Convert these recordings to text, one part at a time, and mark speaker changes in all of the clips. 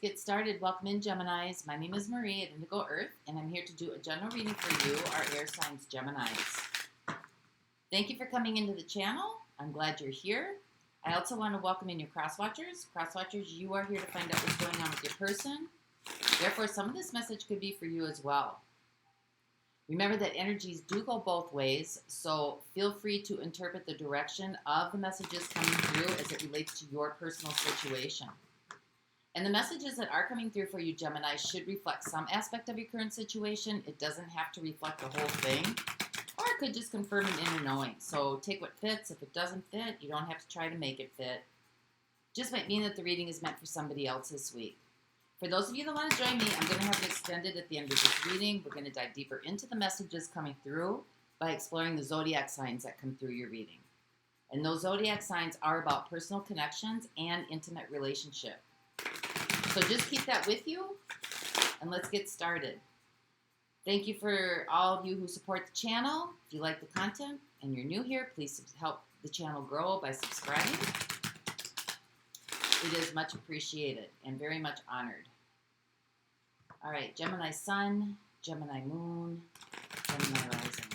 Speaker 1: get started. Welcome in, Geminis. My name is Marie at Indigo Earth, and I'm here to do a general reading for you, our air signs Geminis. Thank you for coming into the channel. I'm glad you're here. I also want to welcome in your cross-watchers. Cross-watchers, you are here to find out what's going on with your person. Therefore, some of this message could be for you as well. Remember that energies do go both ways, so feel free to interpret the direction of the messages coming through as it relates to your personal situation. And the messages that are coming through for you, Gemini, should reflect some aspect of your current situation. It doesn't have to reflect the whole thing, or it could just confirm an inner knowing. So take what fits. If it doesn't fit, you don't have to try to make it fit. Just might mean that the reading is meant for somebody else this week. For those of you that want to join me, I'm going to have it extended at the end of this reading. We're going to dive deeper into the messages coming through by exploring the zodiac signs that come through your reading. And those zodiac signs are about personal connections and intimate relationship. So just keep that with you, and let's get started. Thank you for all of you who support the channel. If you like the content and you're new here, please help the channel grow by subscribing. It is much appreciated and very much honored. All right, Gemini Sun, Gemini Moon, Gemini Rising.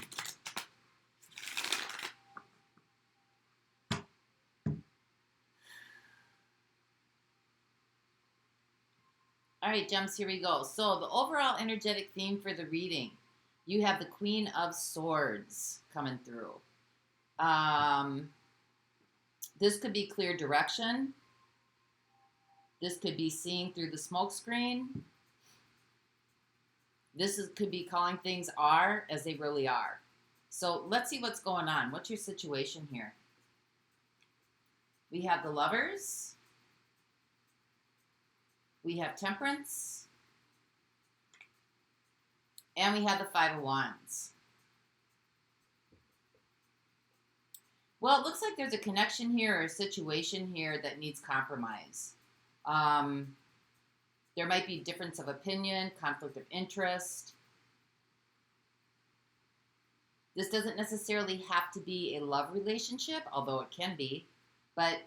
Speaker 1: All right, Gems, here we go. So the overall energetic theme for the reading, you have the Queen of Swords coming through. This could be clear direction. This could be seeing through the smoke screen. Could be calling things are as they really are. So let's see what's going on. What's your situation here? We have the Lovers. We have Temperance, and we have the Five of Wands. Well, it looks like there's a connection here or a situation here that needs compromise. There might be difference of opinion, conflict of interest. This doesn't necessarily have to be a love relationship, although it can be, but,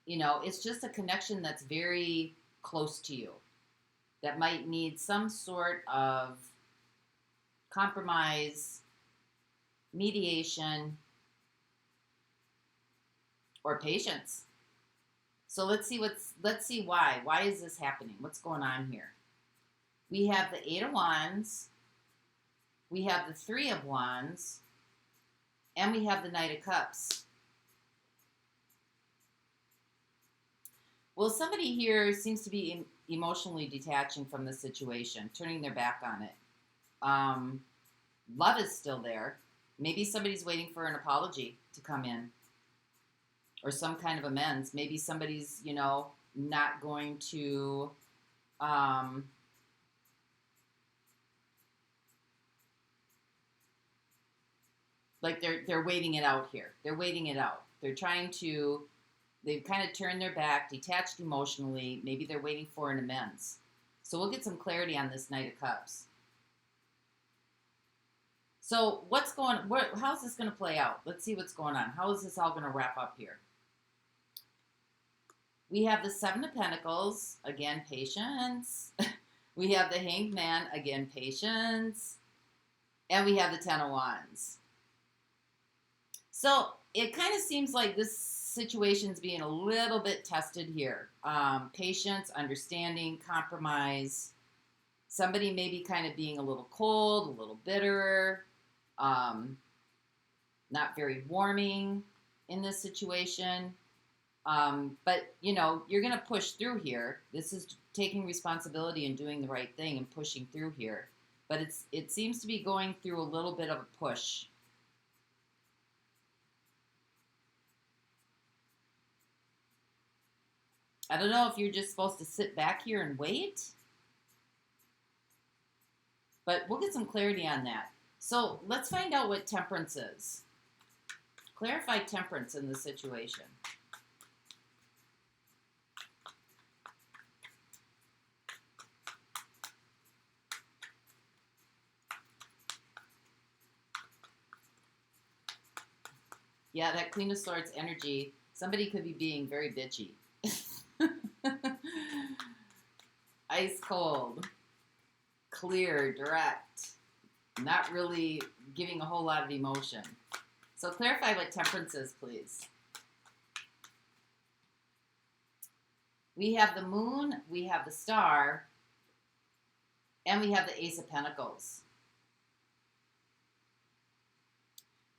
Speaker 1: you know, it's just a connection that's very close to you that might need some sort of compromise, mediation, or patience. So let's see why. Why is this happening? What's going on here? We have the Eight of Wands, we have the Three of Wands, and we have the Knight of Cups. Well, somebody here seems to be emotionally detaching from the situation, turning their back on it. Love is still there. Maybe somebody's waiting for an apology to come in or some kind of amends. Maybe somebody's, you know, not going to like they're waiting it out here. They're waiting it out. They're trying to. They've kind of turned their back, detached emotionally. Maybe they're waiting for an amends. So we'll get some clarity on this Knight of Cups. So how's this going to play out? Let's see what's going on. How is this all going to wrap up here? We have the Seven of Pentacles. Again, patience. We have the Hanged Man. Again, patience. And we have the Ten of Wands. So it kind of seems like this situation's being a little bit tested here. Patience, understanding, compromise. Somebody maybe kind of being a little cold, a little bitter, not very warming in this situation. But, you know, you're going to push through here. This is taking responsibility and doing the right thing and pushing through here. But it seems to be going through a little bit of a push. I don't know if you're just supposed to sit back here and wait, but we'll get some clarity on that. So let's find out what Temperance is. Clarify Temperance in the situation. Yeah, that Queen of Swords energy, somebody could be being very bitchy. Ice cold, clear, direct, not really giving a whole lot of emotion. So clarify what temperance is, please. We have the moon, we have the star, and we have the Ace of Pentacles.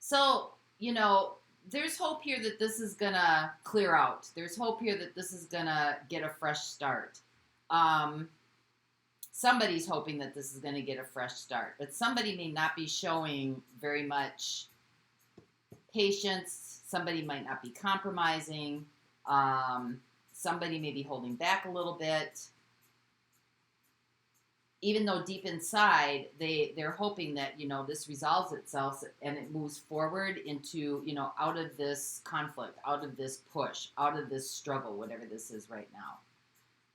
Speaker 1: So, you know, there's hope here that this is going to clear out. There's hope here that this is going to get a fresh start. Somebody's hoping that this is going to get a fresh start, but somebody may not be showing very much patience. Somebody might not be compromising. Somebody may be holding back a little bit. Even though deep inside, they're hoping that, you know, this resolves itself and it moves forward into, you know, out of this conflict, out of this push, out of this struggle, whatever this is right now.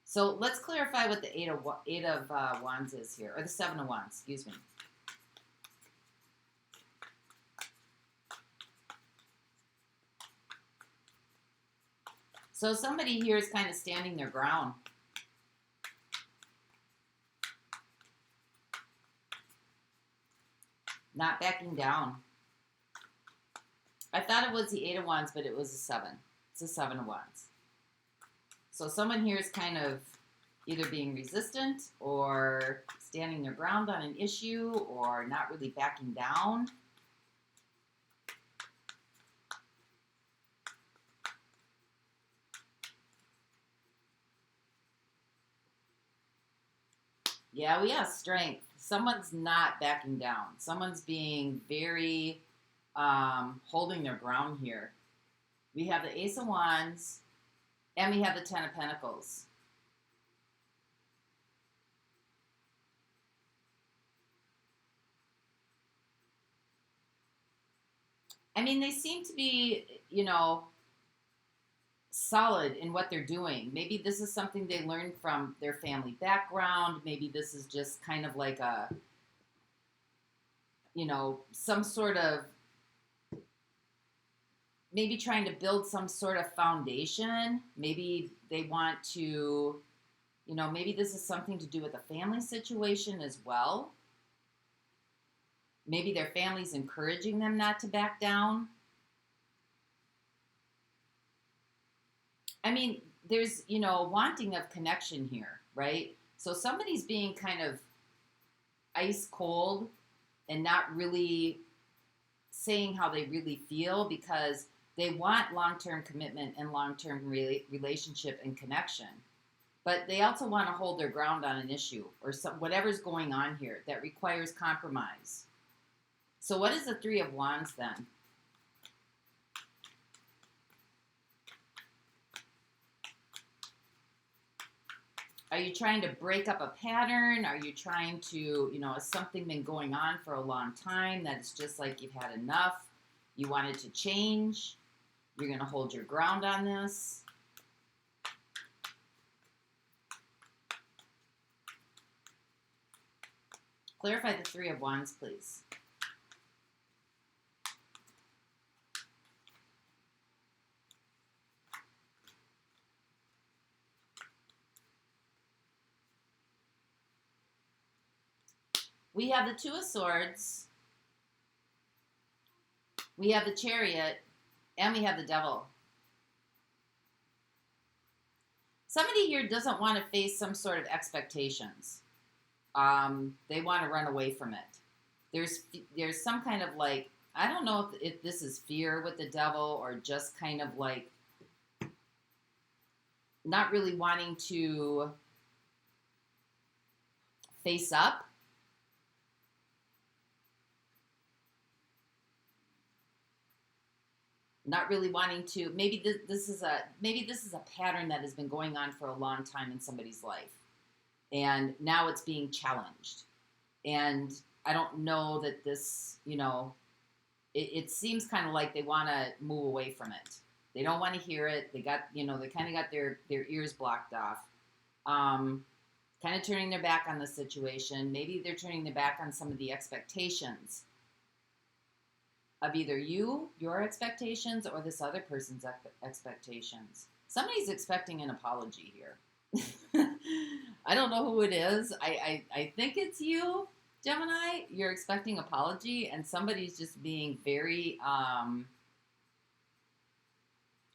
Speaker 1: So let's clarify what the Eight of Wands is here, or the Seven of Wands, excuse me. So somebody here is kind of standing their ground. Not backing down. I thought it was the Eight of Wands, but it was a Seven. It's a Seven of Wands. So someone here is kind of either being resistant or standing their ground on an issue or not really backing down. Yeah, we have strength. Someone's not backing down. Someone's being very holding their ground here. We have the Ace of Wands and we have the Ten of Pentacles. I mean, they seem to be, you know, solid in what they're doing. Maybe this is something they learned from their family background. Maybe this is just kind of like a, you know, some sort of, maybe trying to build some sort of foundation. Maybe they want to, you know, maybe this is something to do with a family situation as well. Maybe their family's encouraging them not to back down. I mean, there's, you know, wanting of connection here, right? So somebody's being kind of ice cold and not really saying how they really feel because they want long-term commitment and long-term relationship and connection. But they also want to hold their ground on an issue or whatever's going on here that requires compromise. So what is the Three of Wands then? Are you trying to break up a pattern? Are you trying to, you know, has something been going on for a long time that it's just like you've had enough? You want it to change? You're going to hold your ground on this? Clarify the Three of Wands, please. We have the Two of Swords, we have the Chariot, and we have the Devil. Somebody here doesn't want to face some sort of expectations. They want to run away from it. There's some kind of like, I don't know if this is fear with the Devil or just kind of like not really wanting to face up. Not really wanting to, maybe this is a pattern that has been going on for a long time in somebody's life. And now it's being challenged. And I don't know that this, you know, it seems kind of like they want to move away from it. They don't want to hear it. They got, you know, they kind of got their ears blocked off. Kind of turning their back on the situation. Maybe they're turning their back on some of the expectations of either your expectations, or this other person's expectations. Somebody's expecting an apology here. I don't know who it is. I think it's you, Gemini. You're expecting apology, and somebody's just being very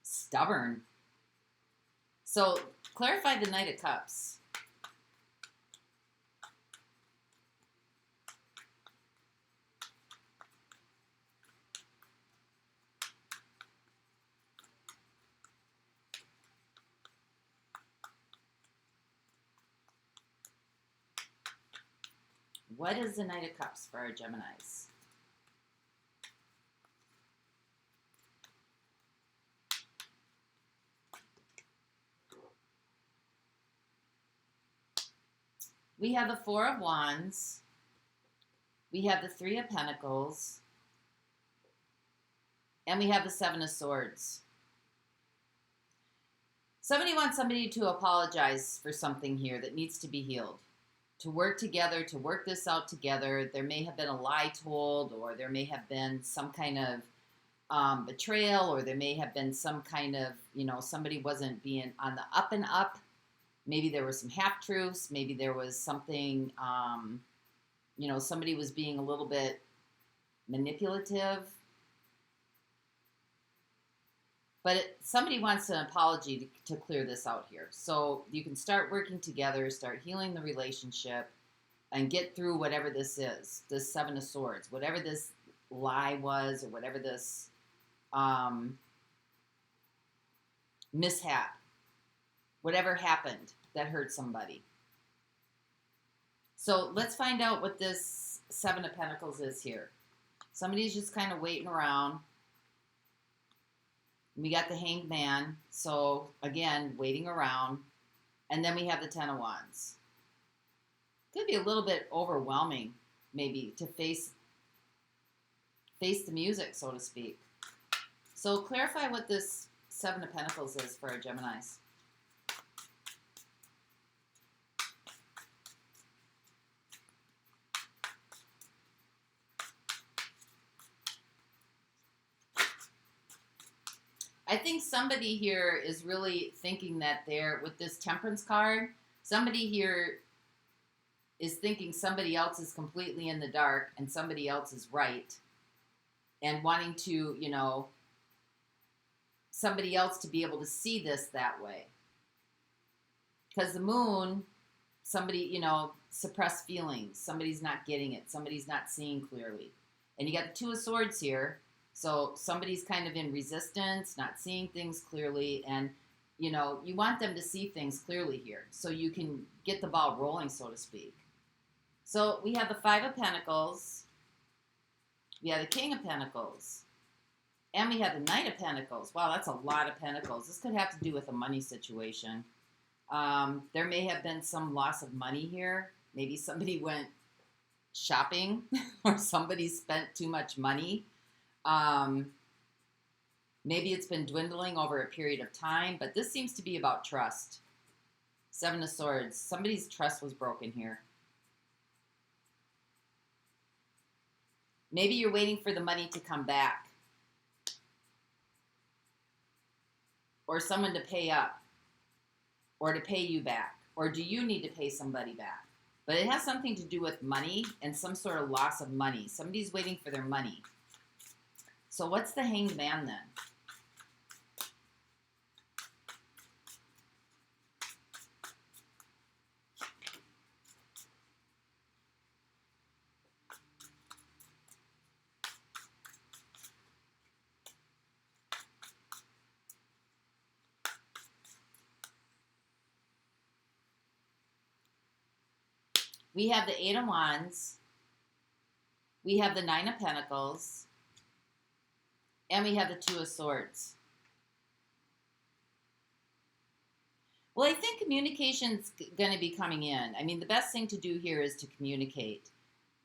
Speaker 1: stubborn. So clarify the Knight of Cups. What is the Knight of Cups for our Geminis? We have the Four of Wands. We have the Three of Pentacles. And we have the Seven of Swords. Somebody wants somebody to apologize for something here that needs to be healed. To work together, to work this out together. There may have been a lie told, or there may have been some kind of betrayal, or there may have been some kind of, somebody wasn't being on the up and up. Maybe there were some half-truths. Maybe there was something, somebody was being a little bit manipulative. But somebody wants an apology to clear this out here. So you can start working together, start healing the relationship, and get through whatever this is, this Seven of Swords, whatever this lie was, or whatever this mishap, whatever happened that hurt somebody. So let's find out what this Seven of Pentacles is here. Somebody's just kind of waiting around. We got the Hanged Man, so again, waiting around. And then we have the Ten of Wands. Could be a little bit overwhelming, maybe, to face the music, so to speak. So clarify what this Seven of Pentacles is for our Geminis. I think somebody here is really thinking that they're, with this Temperance card, somebody here is thinking somebody else is completely in the dark and somebody else is right, and wanting to, somebody else to be able to see this that way. Because the Moon, somebody, suppressed feelings. Somebody's not getting it. Somebody's not seeing clearly. And you got the Two of Swords here. So somebody's kind of in resistance, not seeing things clearly, and, you want them to see things clearly here so you can get the ball rolling, so to speak. So we have the Five of Pentacles, we have the King of Pentacles, and we have the Knight of Pentacles. Wow, that's a lot of pentacles. This could have to do with a money situation. There may have been some loss of money here. Maybe somebody went shopping or somebody spent too much money. Maybe it's been dwindling over a period of time, but this seems to be about trust. Seven of Swords. Somebody's trust was broken here. Maybe you're waiting for the money to come back, or someone to pay up, or to pay you back, or do you need to pay somebody back? But it has something to do with money and some sort of loss of money. Somebody's waiting for their money. So what's the Hanged Man then? We have the Eight of Wands. We have the Nine of Pentacles. And we have the Two of Swords. Well, I think communication's going to be coming in. I mean, the best thing to do here is to communicate.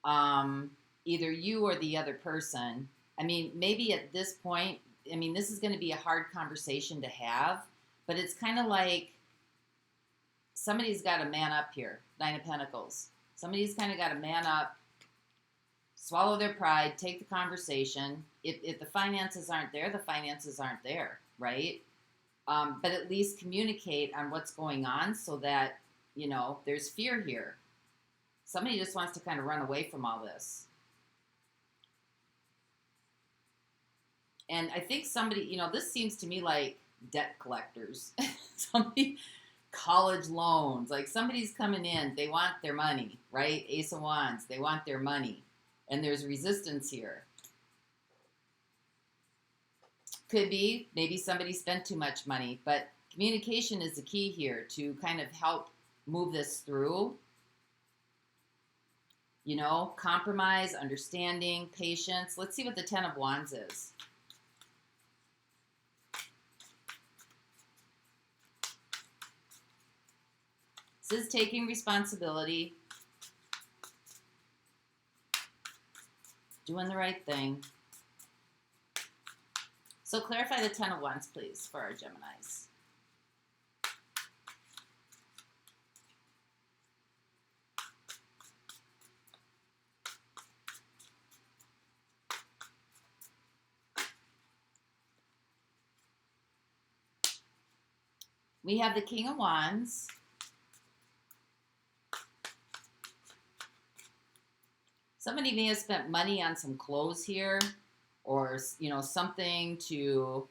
Speaker 1: Either you or the other person. I mean, maybe at this point, this is going to be a hard conversation to have. But it's kind of like somebody's got to man up here. Nine of Pentacles. Somebody's kind of got to man up, swallow their pride, take the conversation. If the finances aren't there, the finances aren't there, right? But at least communicate on what's going on so that, there's fear here. Somebody just wants to kind of run away from all this. And I think somebody, this seems to me like debt collectors. Somebody, college loans. Like somebody's coming in. They want their money, right? Ace of Wands. They want their money. And there's resistance here. Could be, maybe somebody spent too much money. But communication is the key here to kind of help move this through. Compromise, understanding, patience. Let's see what the Ten of Wands is. This is taking responsibility, doing the right thing. So clarify the Ten of Wands, please, for our Geminis. We have the King of Wands. Somebody may have spent money on some clothes here or, something to,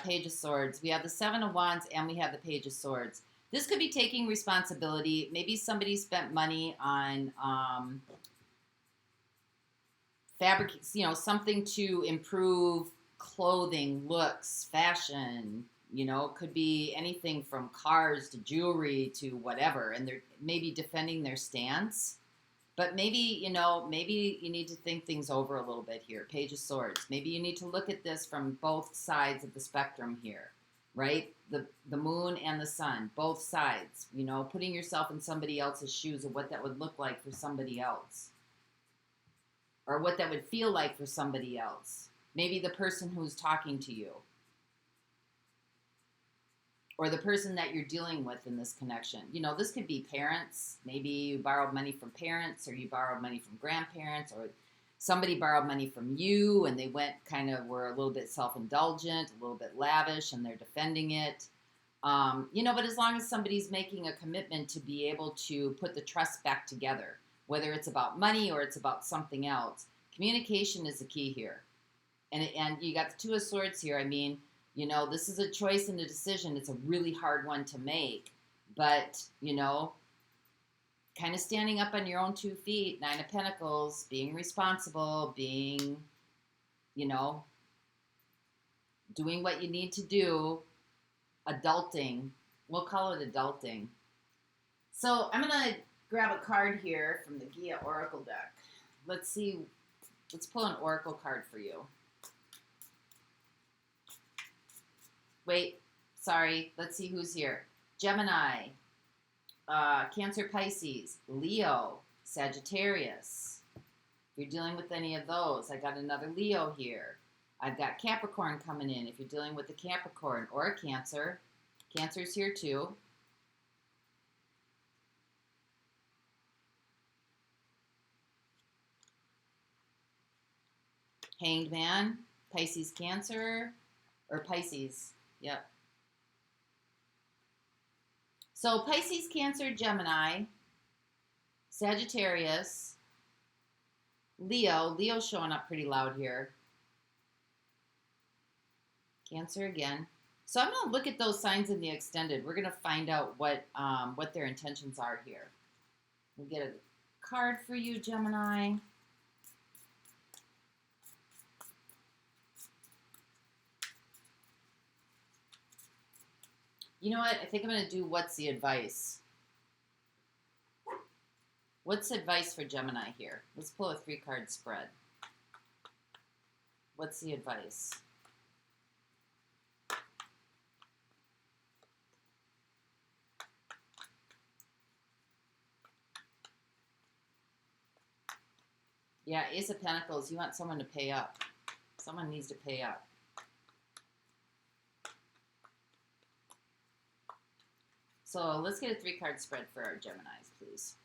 Speaker 1: Page of Swords. We have the Seven of Wands and we have the Page of Swords. This could be taking responsibility. Maybe somebody spent money on fabric, something to improve clothing, looks, fashion. Could be anything from cars to jewelry to whatever. And they're maybe defending their stance. But maybe, maybe you need to think things over a little bit here. Page of Swords. Maybe you need to look at this from both sides of the spectrum here, right? The moon and the sun, both sides. Putting yourself in somebody else's shoes of what that would look like for somebody else. Or what that would feel like for somebody else. Maybe the person who's talking to you. Or the person that you're dealing with in this connection. This could be parents. Maybe you borrowed money from parents, or you borrowed money from grandparents, or somebody borrowed money from you, and they were a little bit self-indulgent, a little bit lavish, and they're defending it. But as long as somebody's making a commitment to be able to put the trust back together, whether it's about money or it's about something else, communication is the key here. And you got the Two of Swords here. This is a choice and a decision. It's a really hard one to make. But, kind of standing up on your own 2 feet, Nine of Pentacles, being responsible, being, doing what you need to do, adulting. We'll call it adulting. So I'm going to grab a card here from the Gia Oracle deck. Let's pull an Oracle card for you. Wait, sorry. Let's see who's here. Gemini, Cancer, Pisces, Leo, Sagittarius. If you're dealing with any of those, I got another Leo here. I've got Capricorn coming in if you're dealing with the Capricorn or a Cancer. Cancer's here too. Hanged Man, Pisces, Cancer, or Pisces. Yep. So Pisces, Cancer, Gemini, Sagittarius, Leo. Leo's showing up pretty loud here. Cancer again. So I'm going to look at those signs in the extended. We're going to find out what their intentions are here. We'll get a card for you, Gemini. You know what? I think I'm going to do what's the advice. What's advice for Gemini here? Let's pull a 3-card spread. What's the advice? Yeah, Ace of Pentacles. You want someone to pay up. Someone needs to pay up. So let's get a 3-card spread for our Geminis, please.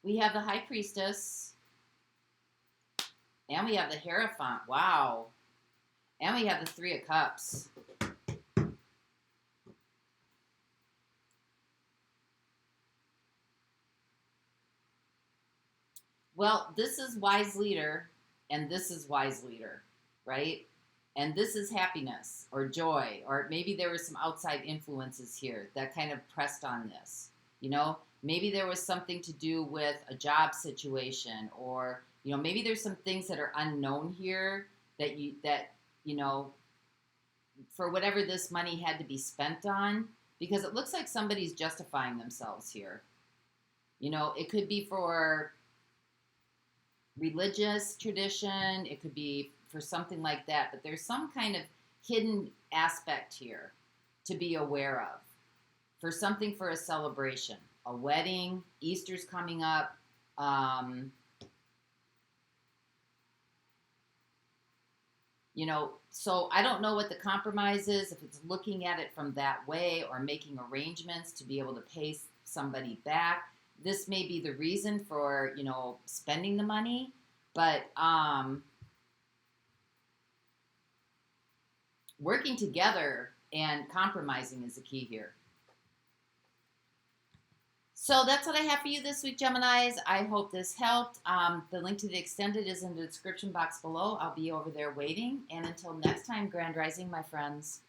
Speaker 1: We have the High Priestess, And we have the Hierophant. Wow. And we have the Three of Cups. Well, this is wise leader, and this is wise leader, right? And this is happiness or joy, or maybe there were some outside influences here that kind of pressed on this. You know, maybe there was something to do with a job situation, or, you know, maybe there's some things that are unknown here that you know, for whatever this money had to be spent on, because it looks like somebody's justifying themselves here. You know, it could be for religious tradition, it could be for something like that, but there's some kind of hidden aspect here to be aware of for something, for a celebration, a wedding, Easter's coming up. You know, so I don't know what the compromise is, if it's looking at it from that way or making arrangements to be able to pay somebody back. This may be the reason for, you know, spending the money, but working together and compromising is the key here. So that's what I have for you this week, Geminis. I hope this helped. The link to the extended is in the description box below. I'll be over there waiting. And until next time, Grand Rising, my friends.